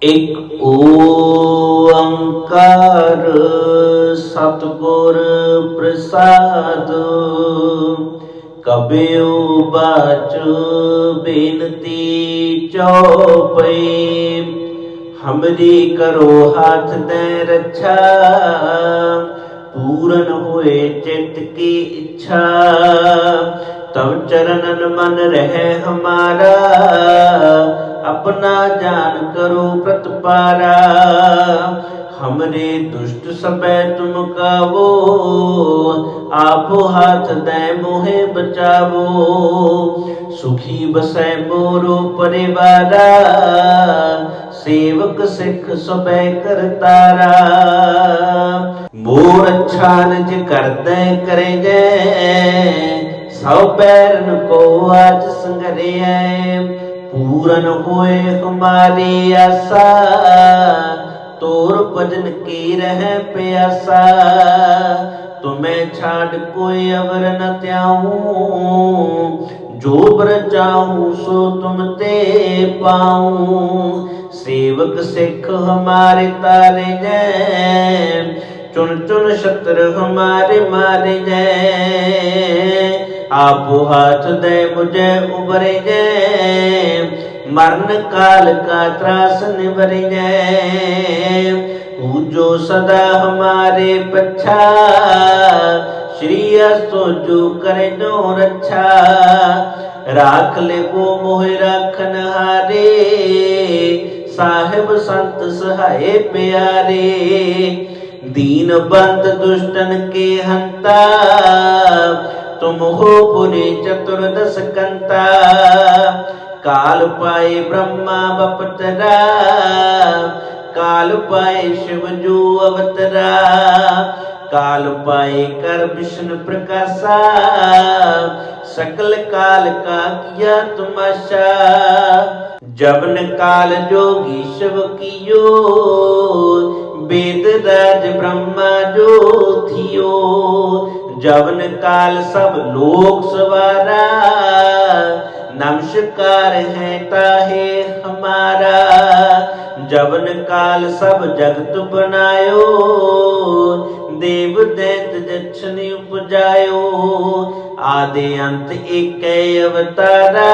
ਇੱਕ ਓੰਕਾਰ ਸਤਿਗੁਰ ਪ੍ਰਸਾਦ। ਕਬਿਉ ਬਾਚ ਬੇਨਤੀ ਚਉਪਈ, हमरी करो हाथ दे रक्षा। पूरन होए चित्त की इच्छा, तब चरणन मन रहे हमारा। अपना जान करो प्रतिपारा, हमरे दुष्ट सबे तुम कावो। आपो हाथ दे मोहे बचावो, सुखी बसै मोरो परिवारा। सेवक सिख सबे करतारा, मोर अच्छा निज करदै करे जय। सौ पैरन को आज संगरिया, पूरन होए हमारी आशा। तोर भजन की रह प्यासा, तुम्हें छाड़ कोई अवर न त्याऊं। जो बर चाहूं सो तुम ते पाऊं। सेवक सिख हमारे तारे जय, चुन चुन शत्रु हमारे मारे जय। आपो हाथ दे मुझे उबरे जय, मरण काल का त्रास निबरे जय। पूजो सदा हमारे पच्छा, श्री असो जो करे जो रक्षा। राख ले वो मोहि राखन हारे, साहिब संत सहाय प्यारे। दीन बंद दुष्टन के हंता, तुम हो पुरे चतुर्दश कंता। काल पाए ब्रह्मा बपतरा, काल पाए शिव जो अवतरा। काल पाए कर विष्णु प्रकाशा, सकल काल का किया तमाशा। जबन काल जोगी शिव कियो, वेद राज ब्रह्मा जो थियो। जबन काल सब लोक सवारा, नमस्कार है ताहे हमारा। जबन काल सब जगत बनायो, देव दैत दक्षिणी उपजायो। आदि अंत एक अवतारा,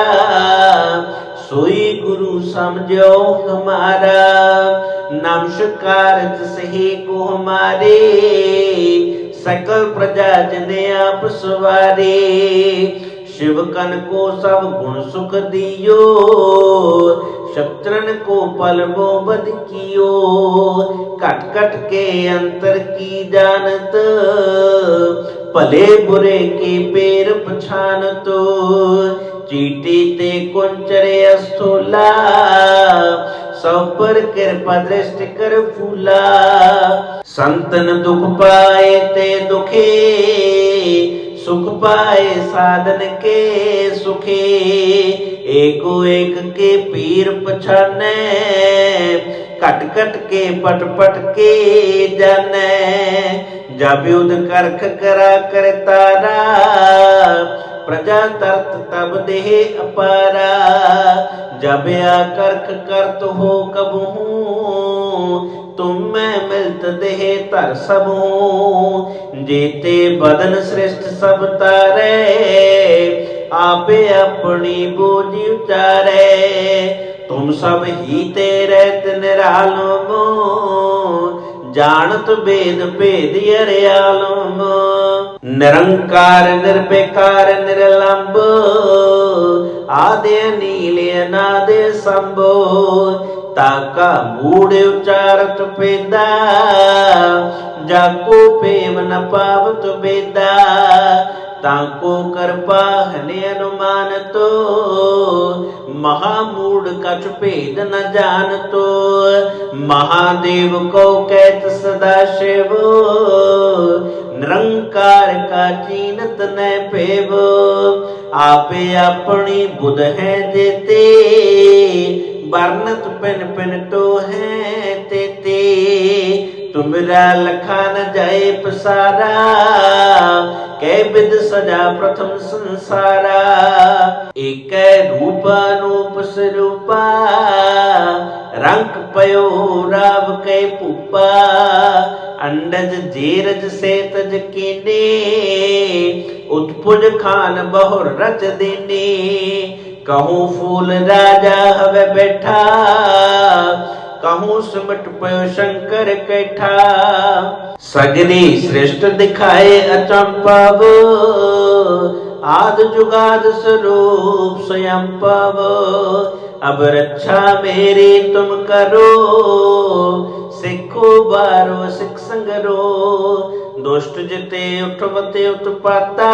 सोई गुरु समझो हमारा। नमस्कार सही को हमारे, सकल प्रजा जने आप सवारे। शिव कन को सब गुण सुख दियो, शत्रन को पल वो बद कियो। कट कट के अंतर की जानत, भले बुरे के पेर पछानत। चीटी ते कुंचरे अस्थूला, सब पर कृपा दृष्टि कर फूला। संतन दुख पाए ते दुखे, सुख पाए साधन के सुखे। एको एक के पीर पछाने, कट कट के पट पट के जाने। जब युद्ध करख करा कर तारा, प्रजा तरत तब देह अपारा। जब आ करख करत हो कबहू, तुम में मिलत देह तर सबहू। जेते बदन श्रेष्ठ सब तारे, आपे अपनी बोझ उचारे। तुम सब ही तेरे निरालम, जानत वेद भेद अरियालम। निरंकार निर्विकार निर्लंब, आदि नील अनाद संभो। ताका मूढ़ उचारत पेदा, जाको प्रेम न पावत बेदा। ताको कृपा हने अनुमान तो, महामूढ़ कछ भेद न जान तो। महादेव को कहत सदा शिव, निरंकार का चीनत न पेव। आपे अपनी बुध है देते, बरनत पिन पिन तो है तेते। तुमरा लखा न जाए पसारा, कै विद सजा प्रथम संसारा। एक रूप अनूप स्वरूपा, रंक पयो राव कै भूपा, अंडज जेरज से तज कीने, उत्पुज खान बहुर रच देने। कहूँ फूल राजा हवे बैठा, कहूँ सिमट पयो शंकर कैठा। सगरी सृष्ट दिखाए अचंपव, आद जुगाद स्वरूप स्वयं पव। अब रक्षा मेरी तुम करो, सिखो बारो सिख संगरो। दुष्ट जिते उठवते उत्पाता,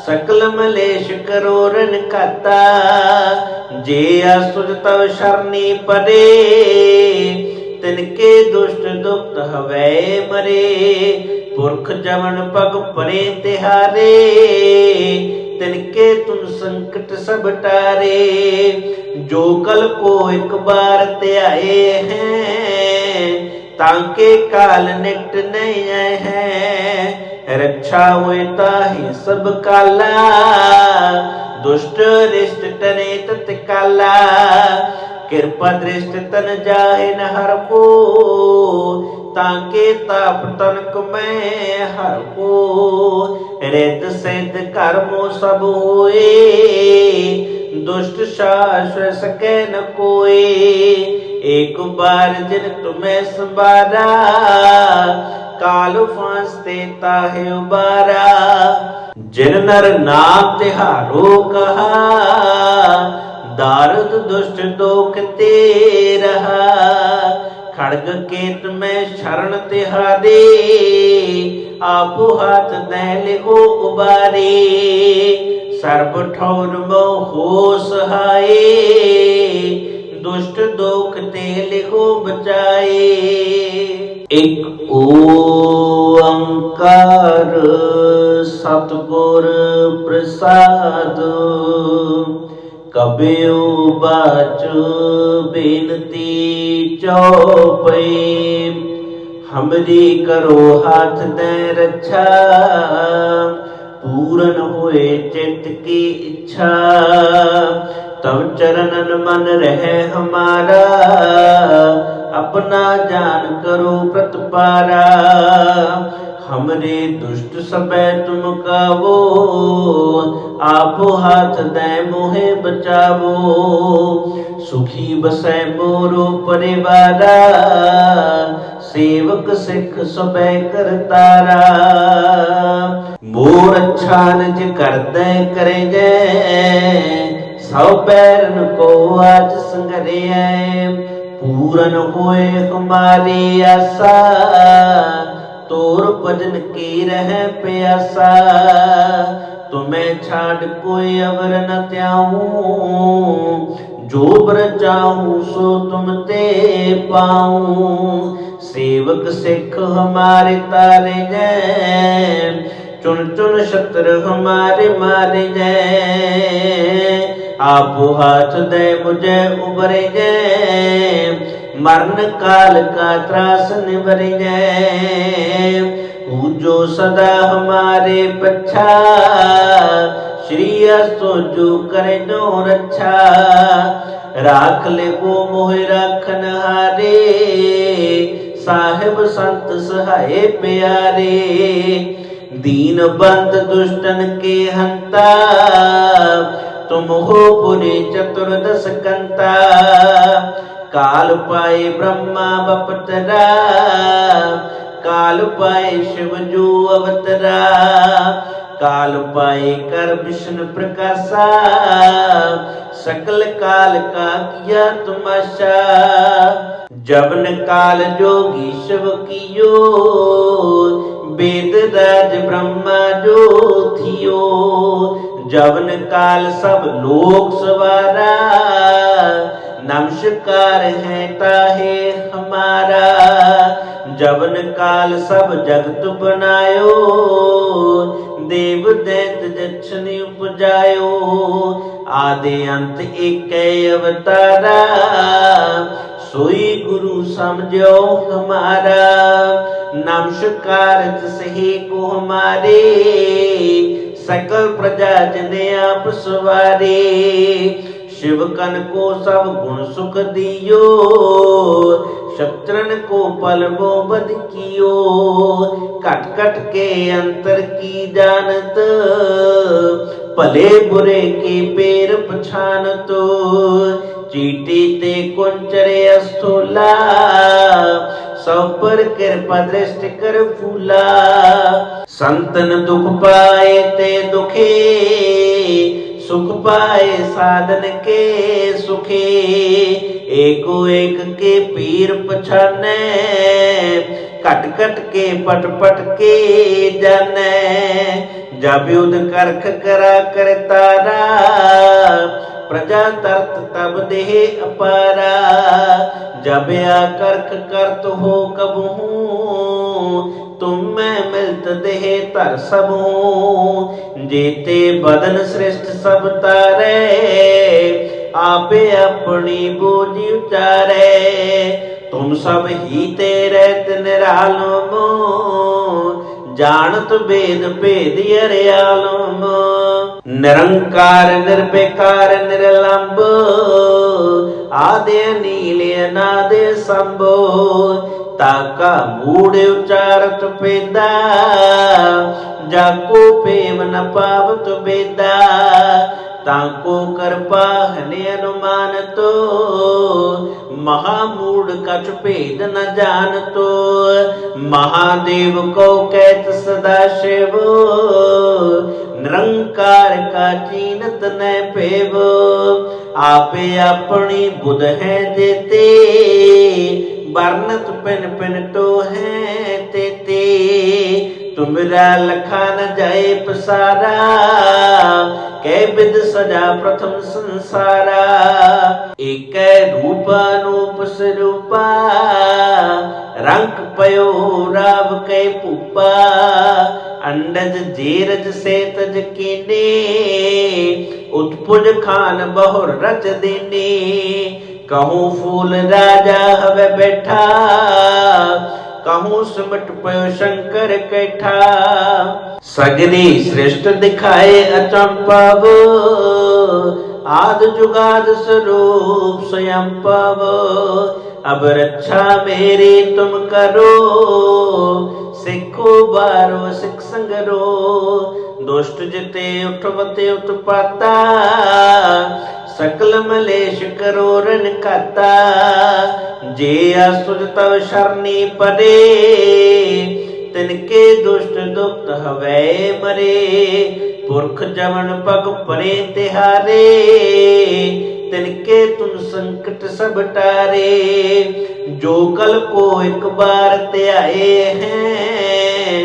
सकल मलेश करो रन खाता। जे असुर तव शरणी परे, तिनके दुष्ट दुक्त हवै मरे। पुरख जमन पग परे तिहारे, तिनके तुम संकट सब टारे। जो कल को एक बार त्याए हैं, तांके काल निकट नहीं आए हैं। रक्षा हुए ताहि सब काला, दुष्ट रिष्ट टने तत्काला। कृपा दृष्ट तन जाहे न हर को, ताके ताप तनक मैं हर को। रित सिद्ध कर्मो सब होए, दुष्ट शाश्वत सके न कोई। एक बार जिन तुम्हें संबारा, काल फांसते ताहे उबारा। जिन नर नाम तिहारो कहा, दारुद दुष्ट दोख ते रहा। खड़ग केत में शरण तिहारे, आपो हाथ दे लिहो उबारे। सर्ब ठौर मोह हो सहाये, दुष्ट दोख ते लिहो बचाए। एक ओंकार सतगुर प्रसाद, कबीउ बाच बेनती चौपई। हमरी करो हाथ दे रक्षा, पूरन होए चित्त की इच्छा। तब चरणन मन रहे हमारा, अपना जान करो प्रतिपारा। हमरे दुष्ट सबे तुम कावो, आपो हाथ दे मोहे बचावो। सुखी बसै मोरो परिवारा, सेवक सिख सबे करतारा। मोर अच्छा निज करदे करे जय, सौ पैरन को आज संगरे। पूरन होए हमारी आशा, तोर भजन की रह प्यासा। तुम्हें छाड़ कोई अवर न त्याऊं, जो बर चाहूं सो तुम ते पाऊं। सेवक सिख हमारे तारे जय, चुन चुन शत्रु हमारे मारे जय। आपो हाथ दे मुझे उबरे जय, मरण काल का त्रास निवरे जय। पूजो सदा हमारे पच्छा, श्री असो जो करे नो रक्षा। राख ले वो मोहि राखन हारे, साहिब संत सहाय प्यारे। दीन बंद दुष्टन के हंता, तुम हो पुरे चतुर्दश कंता। काल पाए ब्रह्मा बपतरा, काल पाए शिव जो अवतरा। काल पाए कर विष्णु प्रकाशा, सकल काल का किया तमाशा। जबन काल जोगी शिव कियो, वेद राज ब्रह्मा जो थियो। जबन काल सब लोक सवारा, नमस्कार है ताहे हमारा। जबन काल सब जगत बनायो, देव दैत दक्षिणी उपजायो। आदि अंत एक अवतारा, सोई गुरु समझो हमारा। नमस्कार सही को हमारे, सकल प्रजा जने आप सवारे। शिवकन को सब गुण सुख दियो, शत्रन को पल वो बद कियो। कट कट के अंतर की जानत, भले बुरे के पेर पछानत। चीटी ते कुंचरे अस्थूला, सब पर कृपा दृष्टि कर फूला। संतन दुख पाए ते दुखे, सुख पाए साधन के सुखे। एको एक के पीर पछाने, कट कट के पट पट के जाने। जब युद्ध करख करा कर तारा, प्रजा तरत तब देह अपारा। जब आकर्ख करत हो कबहू, तुम में मिलत देह तर सबहू। जेते बदन श्रेष्ठ सब तारे, आपे अपनी बोझ उचारे। तुम सब ही तेरे निरालम, जानत वेद भेद अरियालम। निरंकार निर्विकार निर्लंब, आदि नील अनादि संभो। ताका मूढ़ उचारत पेदा, जाको पेव न पावत बेदा। ताको कृपा हने अनुमान तो, महामूढ़ कछ भेद न जानतो। महादेव को कहत सदा शिव, निरंकार का चीनत न पेव। आपे अपनी बुध है देते, वर्णत पिन पिन तो है तेते। तुमरा लखा न जाए पसारा, कै विद सजा प्रथम संसारा। एक रूप अनूप स्वरूपा, रंग पयो राव कै पुपा। अंडज जेरज से तज कीने, उत्पुज खान बहुर रच देने। कहूँ फूल राजा हवे बैठा, कहूँ सिमट पयो शंकर कैठा। सगरी श्रेष्ठ दिखाए अचंपव, आद जुगाद स्वरूप स्वयं पव। अब रक्षा मेरी तुम करो, सिखो बारो सिख संगरो। दुष्ट जिते उठवते उत्पाता, सकल मलेश करो रण खाता। जे असुर तव शरणी परे, तिनके दुष्ट दुष्ट हवै मरे। पुरख जवन पग परे तिहारे, तिनके तुम संकट सब टारे। जो कल को एक बार त्याए हैं,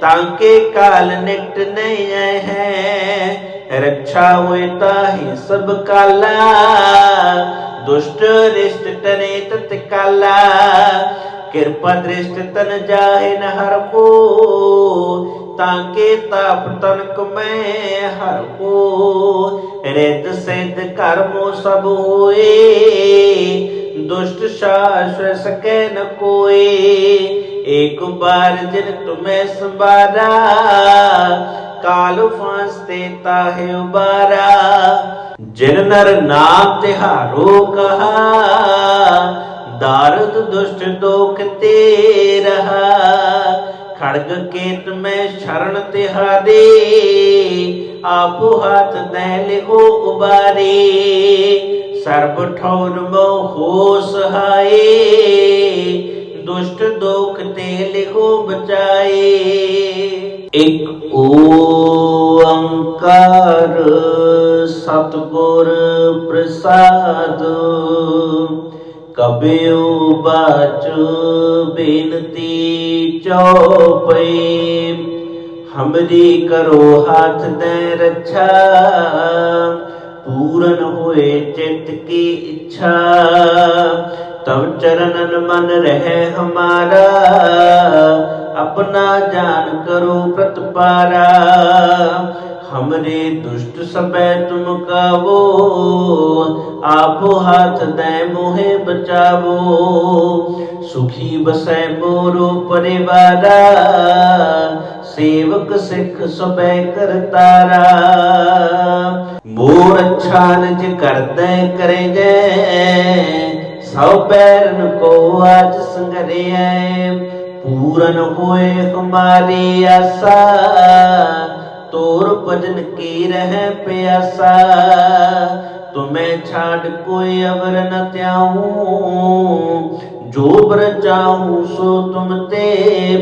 ताके काल निकट नहीं आए हैं। रक्षा हुए ताहि सब काला, दुष्ट रिष्ट टने तत्काला। कृपा दृष्ट तन जाहे न हर को, ताके ताप तनक में हर को। रित सिद्ध कर्मो सब होए, दुष्ट शाश्वत सके न कोई। एक बार जिन तुम्हें संबारा, काल फांसते ताहे उबारा। जिन नर नाम तिहारो कहा, दारुद दुष्ट दोख ते रहा। खड़ग केत में शरण तिहारे, आपो हाथ दे लिहो उबारे। सर्ब ठौर मोह हो सहाये, दुष्ट दोख ते लिहो बचाए। एक ओंकार सतगुर प्रसाद, कबीउ बाच बेनती चौपई। हमरी करो हाथ दे रक्षा, पूरन होए चित्त की इच्छा। तब चरणन मन रहे हमारा, अपना जान करो प्रतपारा। हमरे दुष्ट सबे तुम कावो, आपो हाथ दे मोहे बचावो। सुखी बसै मोरो परिवारा, सेवक सिख सबे करतारा। मोर अच्छा निज करदै करे जय, सौ पैरन को आज संगरिया। पूरन होए हमारी आशा, तोर भजन की रह प्यासा। तुम्हें छाड़ कोई अवर न त्याऊं, जो बर चाहूं सो तुम ते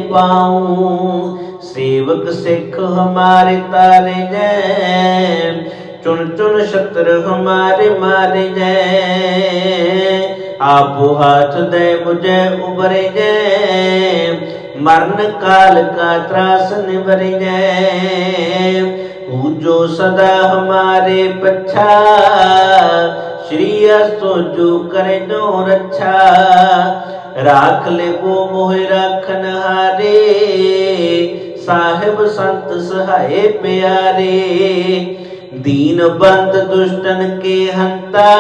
पाऊं। सेवक सिख हमारे तारे जय, चुन चुन शत्रु हमारे मारे जय। आपो हाथ दे मुझे उबरे जय, मरण काल का त्रास निबरे जय। पूजो सदा हमारे पच्छा, श्री असो जो करे जो रक्षा। राख ले वो मोहि राखन हारे, साहिब संत सहाय प्यारे। दीन बंद दुष्टन के हंता,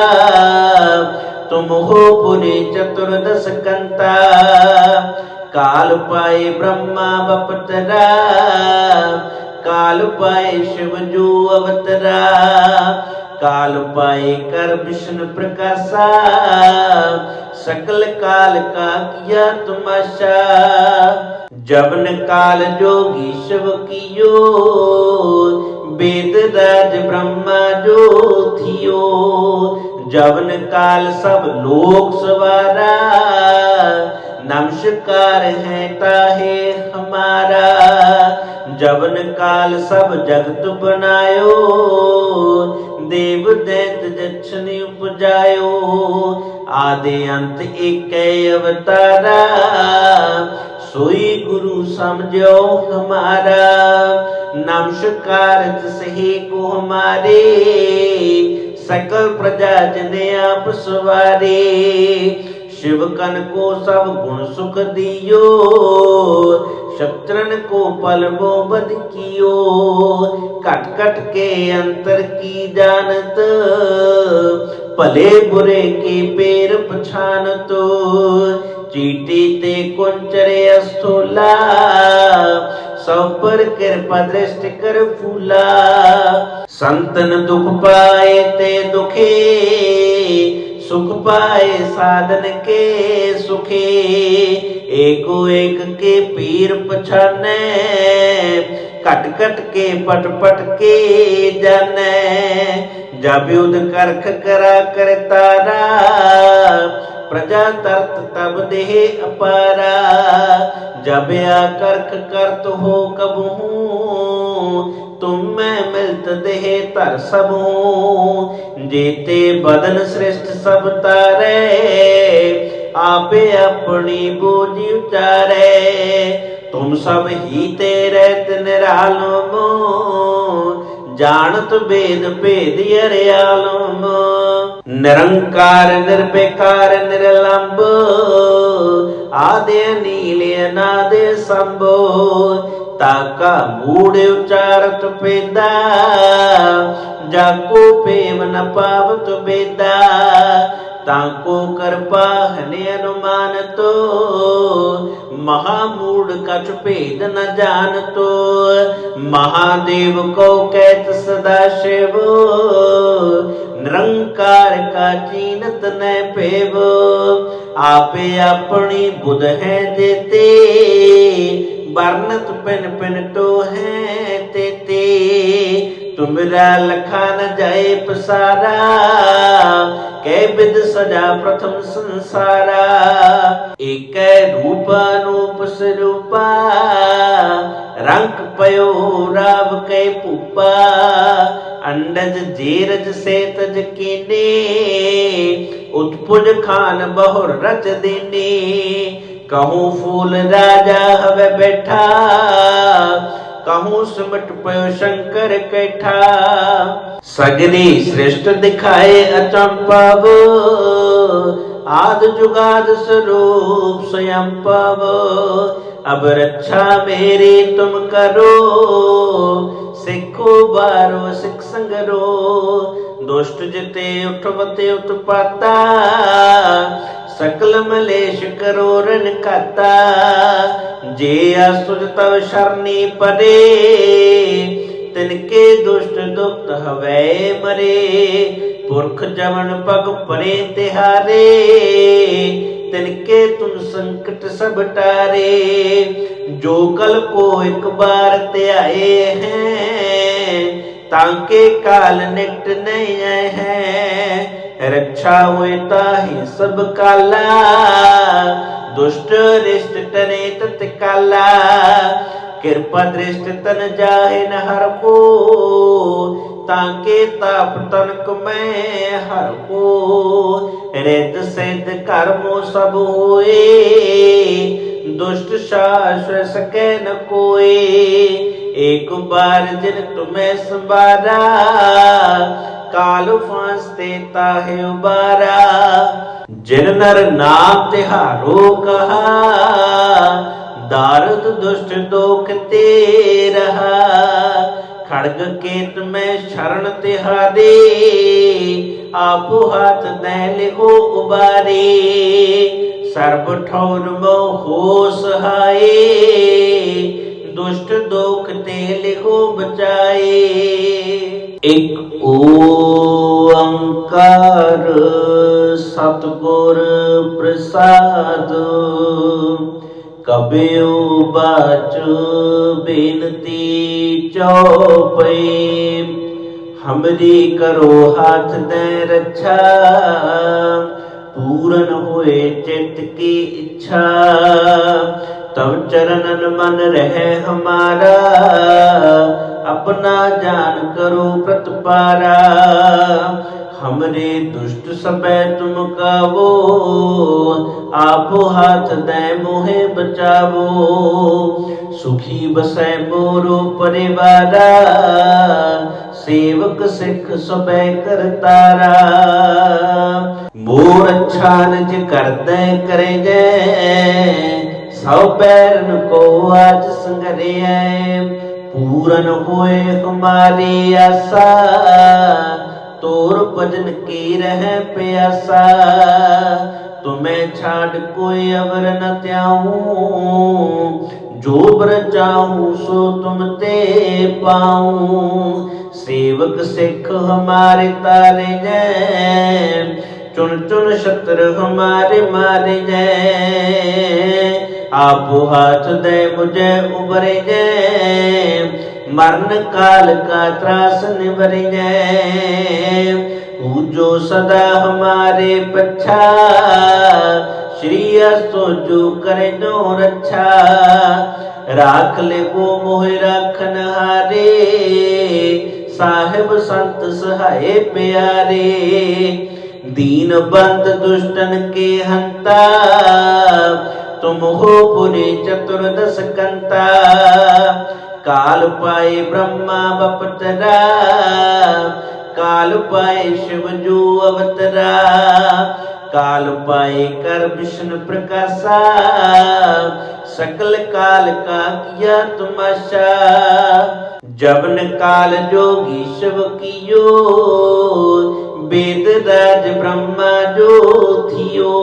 तुम हो पुरे चतुर्दश कंता। काल पाए ब्रह्मा बपतरा, काल पाए शिव जो अवतरा। काल पाए कर विष्णु प्रकाशा, सकल काल का किया तमाशा। जबन काल जोगी शिव कियो, वेद राज ब्रह्मा जो थियो। जबन काल सब लोक सवारा, नमस्कार है ताहे हमारा। जबन काल सब जगत बनायो, देव दैत जक्षनि उपजायो। आदि अंत एक अवतारा, सोई गुरु समझो हमारा। नमस्कार सही को हमारे, सकल प्रजा जने आप सवारे। शिव कन को सब गुण सुख दियो, शत्रन को पल बद कियो। कट कट के अंतर की जानत, भले बुरे के पैर पछानत। चीटी ते कुंचरे अस्थोला, सब पर कृपा दृष्टि कर फूला। संतन दुख पाए ते दुखे, सुख पाए साधन के सुखे। एको एक के पीर पछाने, कट कट के पट पट के जाने। जब युद्ध करख करा कर तारा, प्रजा तरत तब देह अपारा। जब आकर्ख करत हो कबहू, तुम में मिलत देह तर सबू। जेते बदन श्रेष्ठ सब तारे, आपे अपनी बोझ उतारे। तुम सब ही तेरे निरालम, जानत वेद भेद अरियालम। निरंकार निर्विकार निर्लंब, आदि नील अनादि संभो। ताका मूढ़ उचारत पेदा, जाको पेम न पावत बेदा। ताको कृपा हने अनुमान तो, महामूढ़ कछ भेद न जान तो। महादेव को कहत सदा शिव, निरंकार का चीनत न पेव। आपे अपनी बुध है देते, बरनत पिन पिन तो है तेते। तुमरा लखा न जाए पसारा, कै विद सजा प्रथम संसारा। एक रूप अनूप स्वरूपा, रंग पयो राव कै पूपा। अंडज जेरज से तज कीने, उत्पुज खान बहुर रच देने। कहूँ फूल राजा हवे बैठा, कहूँ सिमट पयो शंकर कैठा। सगरी सृष्ट दिखाए अचंपव, आद जुगाद स्वरूप स्वयं पव। अब रक्षा मेरी तुम करो, सिखो बारो सिख संगरो। दुष्ट जिते उठवते उत्पाता, सकल मलेश करो रण खाता। जे असुर तव शरणी परे, तिनके दुष्ट दुप्त हवै मरे। पुरख जमन पग परे तिहारे, तिनके तुम संकट सब टारे। जो कल को एक बार त्याए हैं, ताके काल निकट नहीं आए हैं। रक्षा हुए ताहि सब काला, दुष्ट रिष्ट टने तत्काला। कृपा दृष्ट तन जाहे न हर को, ताके ताप तनक मैं हर को। रिद्ध सिद्ध कर्मो सब होए, दुष्ट शाश्वत सकै न कोई। एक बार जिन तुम्हें संबारा, काल फांसते ताहे उबारा। जिन नर नाम तिहारो कहा, दारुद दुष्ट दोख ते रहा। खड़ग केत में शरण तिहारे, आपो हाथ दे लिहो उबारे। सर्ब ठौर मोह हो सहाय, दुष्ट दोख ते लिहो बचाए। एक ओंकार सतगुर प्रसाद, कबीउ बाच बेनती चौपई। हमरी करो हाथ दे रक्षा, पूरन होए चित्त की इच्छा। तब चरणन मन रहे हमारा, अपना जान करो प्रतिपारा। हमरे दुष्ट सबे तुम कावो, आपो हाथ दे मोहे बचावो। सुखी बसै मोरो परिवारा, सेवक सिख सबे करतारा। मोर अच्छा निज करदे करे जय, सौ पैरन को आज संगरिया। पूरन होए हमारी आशा, तोर भजन की रह प्यासा। तुम्हें छाड़ कोई अवर न त्याऊं, जो बर चाहूं सो तुम ते पाऊं। सेवक सिख हमारे तारे जय, चुन चुन शत्रु हमारे मारे जय। आपो हाथ दे मुझे उबरे जय, मरण काल का त्रास निबर जय। पूजो सदा हमारे पच्छा, श्री असो जो करे जो रक्षा। राख ले वो मोहि राखन हारे, साहिब संत सहाय प्यारे। दीन बंद दुष्टन के हंता, तुम हो पुरे चतुर्दश कंता। काल पाए ब्रह्मा बपतरा, काल पाए शिव जो अवतरा। काल पाए कर विष्णु प्रकाशा, सकल काल का किया तमाशा। जबन काल जोगी शिव कियो, वेद राज ब्रह्मा जो थियो।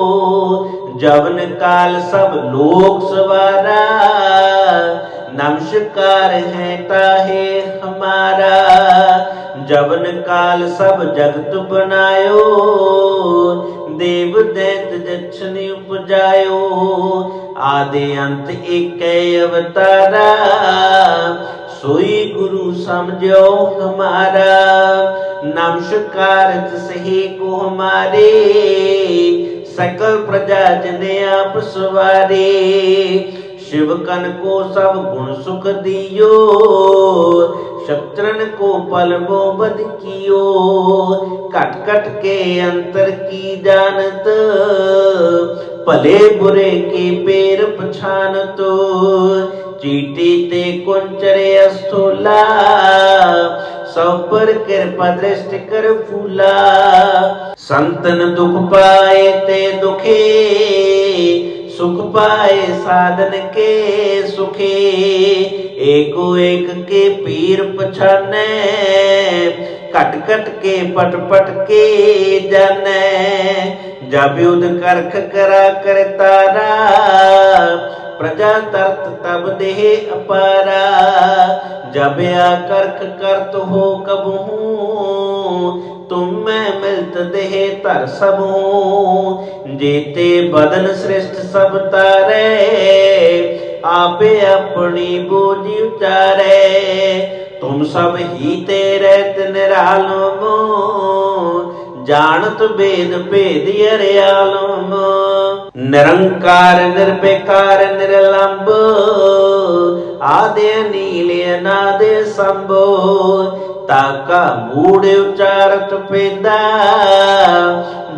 जबन काल सब लोक सवारा, नमस्कार है ताहे हमारा। जबन काल सब जगत बनायो, देव दैत दक्षिणी उपजायो। आदि अंत एक अवतारा, सोई गुरु समझो हमारा। नमस्कार सही को हमारे, सकल प्रजा जने आप सवारे। शिव कन को सब गुण सुख दियो, शत्रन को पल मोबद कियो। कट कट के अंतर की जानत, भले बुरे के पैर पछानत। चीटी ते कुंचरे अस्थूला, सब पर कृपा दृष्टि कर फूला। संतन दुख पाए ते दुखे, सुख पाए साधन के सुखे। एको एक के पीर पछाने, कट कट के पट पट के जाने। जब युद्ध करख करा कर तारा, प्रजा तरत तब देह अपारा। जब आकर्क करत हो कबहू, तुम मैं मिलत देह तर सबहू। जेते बदन सृष्ट सब तारे, आपे अपनी बोझ उचारे। तुम सब ही तेरे निरालम, जानत वेद भेद अर्यालम। निरंकार निर्विकार निर्लंब, आदि नील अनादि संभो। ताका मूढ़ उचारत पेदा,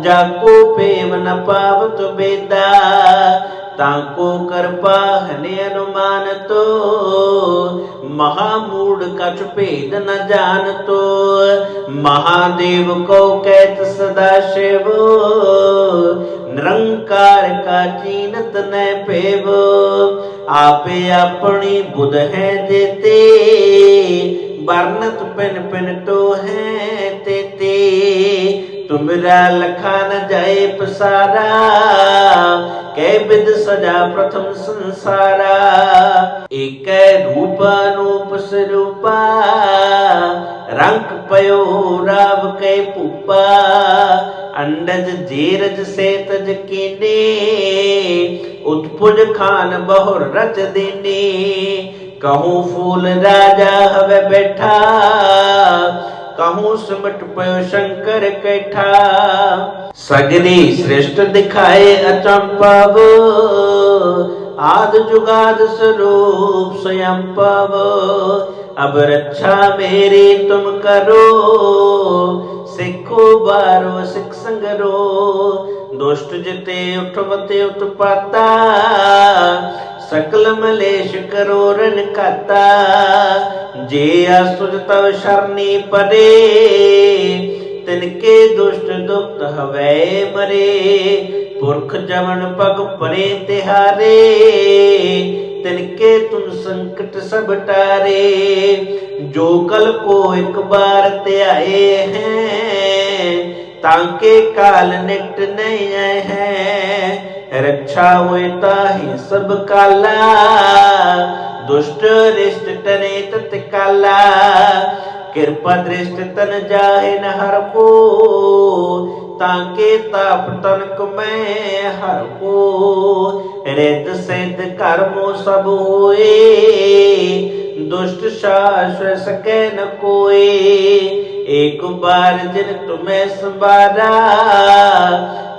जाको पेम न पावत बेदा। ताको कृपा हने अनुमान तो, महामूढ़ कछ भेद न जान तो। महादेव को कहत सदा शिव, निरंकार का चीनत न पेव। आपे अपनी बुध है जेते, वर्णत पिन पिन तो है तेते। तुमरा लखा न जाए पसारा, कै विद सजा प्रथम संसारा। एक रूप अनूप स्वरूपा, रंक पयो राव कै पूपा। अंडज जेरज से तज कीने, उत्पुज खान बहुर रच देने। कहूँ फूल राजा हवे बैठा, कहूँ सिमट पयो शंकर कैठा। सगरी सृष्ट दिखाए अचंपव, आद जुगाद स्वरूप स्वयं पव। अब रक्षा मेरी तुम करो, सिखो बारो सिख संगरो। दुष्ट जिते उठवते उत्पाता, सकल मलेश करो रण खाता। जे असुर तव शरणी परे, तिनके दुष्ट दुक्त हवै मरे। पुरख जमन पग परे तिहारे, तिनके तुम संकट सब टारे। जो कल को एक बार त्याए हैं, ताके काल निकट नहीं आए हैं। रक्षा हुए ताहि सब काला, दुष्ट रिष्ट टने तत्काला। कृपा दृष्ट तन जाहे न हर को, ताके ताप तनक मैं हर को। रिद सिद्ध कर्मो सब होए, दुष्ट शाश्वत सके न कोई। एक बार जिन तुम्हें संबारा,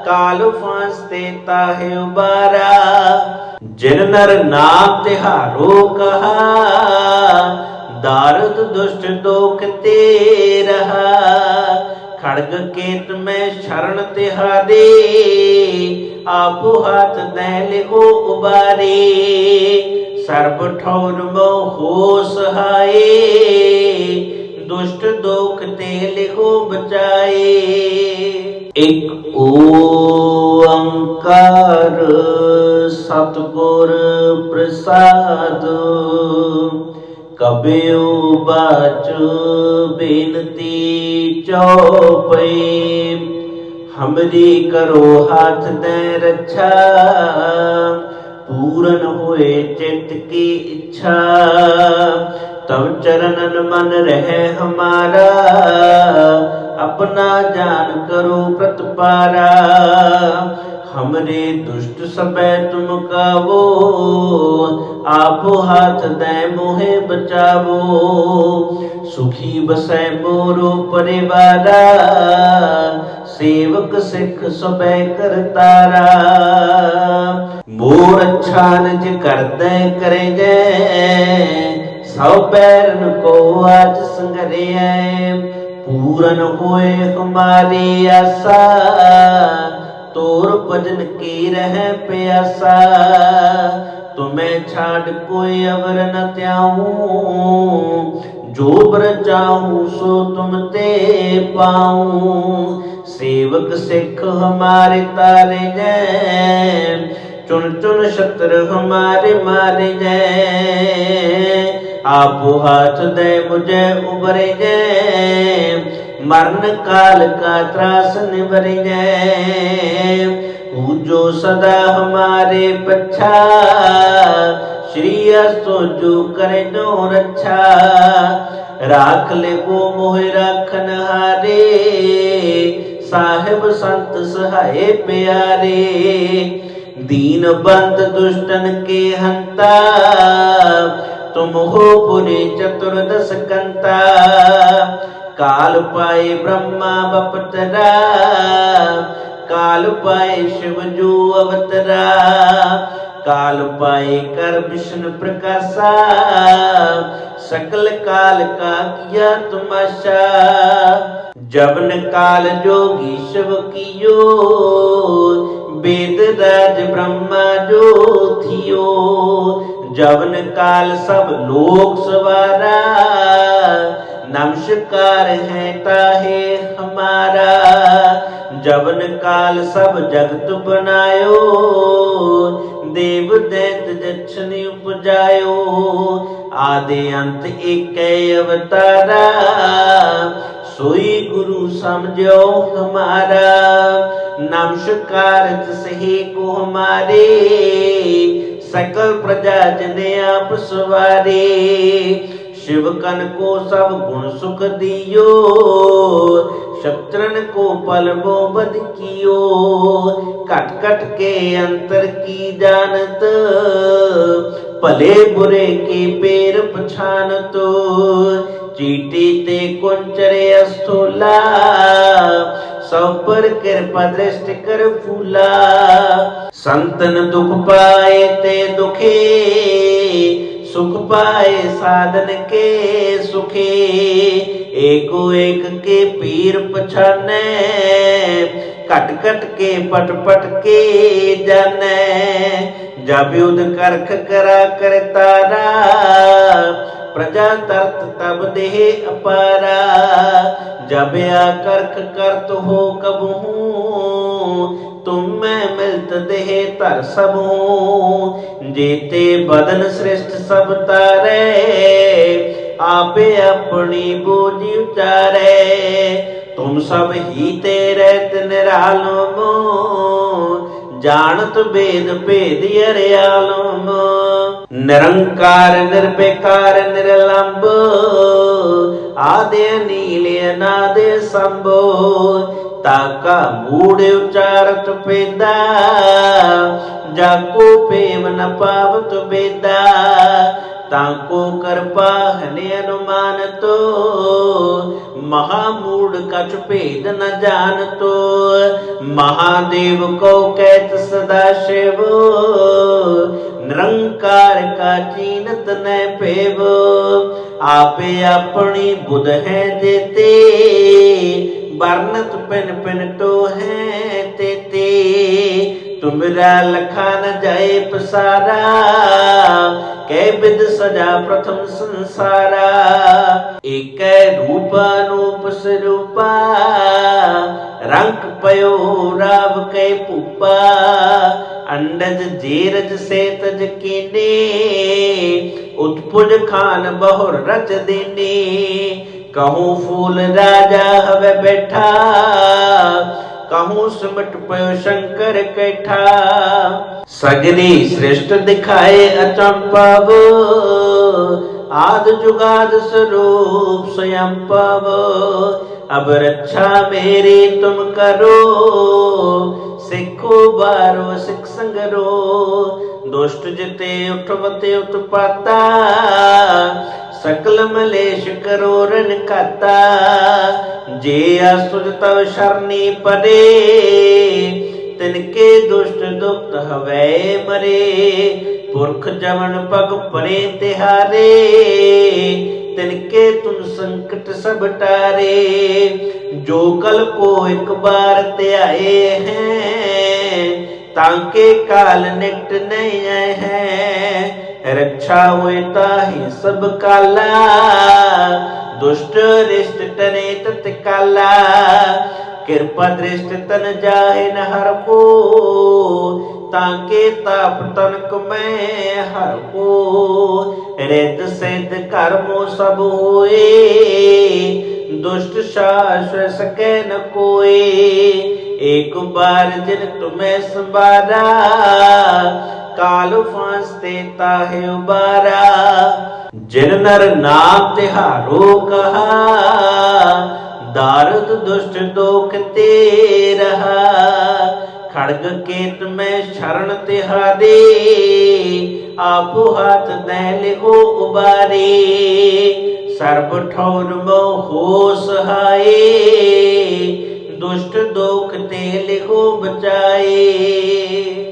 काल फांसते ताहे उबारा। जिन नर नाम तिहारो कहा, दारुद दुष्ट दोख ते रहा। खड़ग केत में शरण तिहारे, आपो हाथ दे लिहो उबारे। सर्ब ठौर मोह हो सहाय, दुष्ट दोख ते लिहो बचाए। एक ओंकार सतगुर प्रसाद, कबीर बाच बेनती चौपई। हमरी करो हाथ दे रक्षा, पूरन होए चित्त की इच्छा। तब चरणन मन रहे हमारा, अपना जान करो प्रतपारा। हमरे दुष्ट सबे तुम कावो, आपो हाथ दे मोहे बचावो। सुखी बसै मोरो परिवारा, सेवक सिख सबे करतारा। मोर अच्छा निज कर दे करे जय, सौ पैरन को आज संगरे। पूरन होए हमारी आशा, तोर भजन की रह प्यासा। तुम्हें छाड़ कोई अवर न त्याऊं, जो बर चाहूं सो तुम ते पाऊं। सेवक सिख हमारे तारे जय, चुन चुन शत्रु हमारे मारे जय। आपो हाथ दे मुझे उबरे जय, मरण काल का त्रास निबर जय। जो सदा हमारे पच्छा, आसो जो करे नो रक्षा, राख ले को मोह राखन हारे, साहिब संत सहाय प्यारे। दीन बंद दुष्टन के हंता, तुम हो पुरे चतुर्दश कंता। काल पाए ब्रह्मा बपतरा, काल पाए शिव जो अवतरा। काल पाए कर विष्णु प्रकाशा, सकल काल का किया तमाशा। जबन काल जोगी शिव कियो, वेद राज ब्रह्मा जो थियो। जबन काल सब लोक सवारा, नमस्कार है ताहे हमारा। जबन काल सब जगत बनायो, देव दैत दक्षिणी उपजायो। आदि अंत एक अवतारा, सोई गुरु समझो हमारा। नमस्कार तिसहे को हमारे, सकल प्रजा जने आप सवारे। शिव कन को सब गुण सुख दियो, शत्रन को पल मोबद कियो। कट कट के अंतर की जानत, भले बुरे के पैर पछानत। चीटी ते कुंचरे अस्थूला, सब पर कृपा दृष्टि कर फूला। संतन दुख पाए ते दुखे, सुख पाए साधन के सुखे। एको एक के पीर पछाने, कट कट के पट पट के जाने। जब युद्ध करख करा कर तारा, प्रजा तरत तब देह अपारा। जब आ करख करत हो कबहू, तुम में मिलत देह तर सबू। जेते बदन श्रेष्ठ सब तारे, आपे अपनी बोझ उचारे। तुम सब ही तेरे निरालम, जानत वेद भेद अरियालम। निरंकार निर्विकार निर्लंब, आदि नील अनादि संभो। ताका मूड उचारत पेदा, जाको पेव न पावत बेदा। ताको कृपा हने अनुमान तो, महामूड कछ भेद न जान तो। महादेव को कहत सदा शिव, निरंकार का चीनत न पेव। आपे अपनी बुध है जेते, वर्णत पिन पिन तो है तेते। तुमरा लखा न जाए पसारा, कै विद सजा प्रथम संसारा। एक रूप अनूप स्वरूपा, रंग पयो राव कै पुपा। अंडज जेरज से तज कीने, उत्पुज खान बहुर रच देने। कहूँ फूल राजा हवे बैठा, कहूँ सिमट पयो शंकर कैठा। सगरी सृष्ट दिखाए अचंपव, आद जुगाद स्वरूप स्वयं पव। अब रक्षा मेरी तुम करो, सिखो बारो सिख संगरो। दुष्ट जिते उठवते उत्पाता, सकल मलेश करो रण खाता। जे असुर तव शरणी परे, तिनके दुष्ट दुष्ट हवै मरे। पुरख जमन पग परे तिहारे, तिनके तुम संकट सब टारे। जो कल को एक बार त्याए हैं, ताके काल निकट नहीं आए हैं। रक्षा हुए ताहि सब काला, दुष्ट रिष्ट टने तत्काला। कृपा दृष्ट तन जाहे न हर को, ताके ताप तनक में हर को। रित सिद्ध कर्मो सब होए, दुष्ट शाश्व सके न कोई। एक बार जिन तुम्हें संवारा, काल फांस ते ताहे उबारा। जिन नर नाम तिहारो कहा, दारुद दुष्ट दोख ते रहा। खड़ग केत में शरण तिहारे, आपो हाथ दे लिहो उबारे। सर्ब ठौर मोह हो सहाय, दुष्ट दोख ते लिहो बचाए।